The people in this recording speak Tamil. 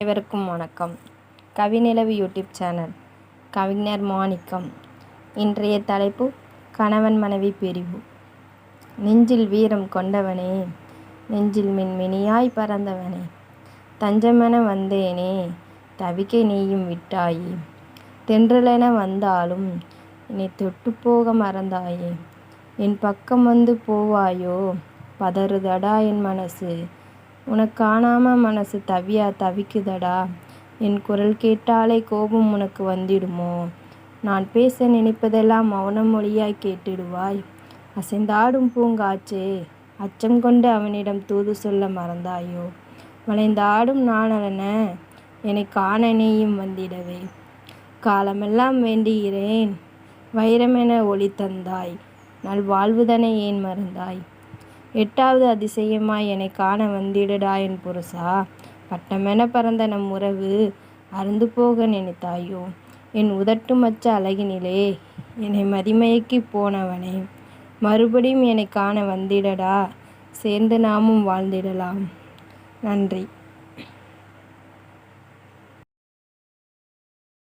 அனைவருக்கும் வணக்கம். Kavinilavu YouTube channel. கவிஞர் மாணிக்கம். இன்றைய தலைப்பு கணவன் மனைவி பிரிவு. நெஞ்சில் வீரம் கொண்டவனே, நெஞ்சில் மின்மினியாய் பறந்தவனே, தஞ்சமென வந்தேனே தவிக்க நீயும் விட்டாயே, தென்றலென வந்தாலும் என்னை தொட்டு போக மறந்தாயே, என் பக்கம் வந்து போவாயோ, பதறுதடா என் மனசு, உனக்கு காணாம மனசு தவிக்குதடா, என் குரல் கேட்டாலே கோபம் உனக்கு வந்திடுமோ, நான் பேச நினைப்பதெல்லாம் மௌன மொழியாய் கேட்டிடுவாய், அசைந்தாடும் பூங்காற்றே, அச்சம் கொண்டு அவனிடம் தூது சொல்ல மறந்தாயோ, வளைந்தாடும் நாணலென என்னை காண நீயும் வந்திடவே, காலமெல்லாம் வேண்டுகிறேன் வைரமென ஒளி தந்தாய், நல்வாழ்வுதனை ஏன் மறந்தாய், எட்டாவது அதிசயமாய் என்னை காண வந்திடடா என் புருஷா, பட்டமென பறந்த நம் உறவு அறுந்து போக நினைத்தாயோ, என் உதட்டு மச்ச அழகினிலே என்னை மதிமயக்கி போனவனே, மறுபடியும் என்னை காண வந்திடடா, சேர்ந்து நாமும் வாழ்ந்திடலாம். நன்றி.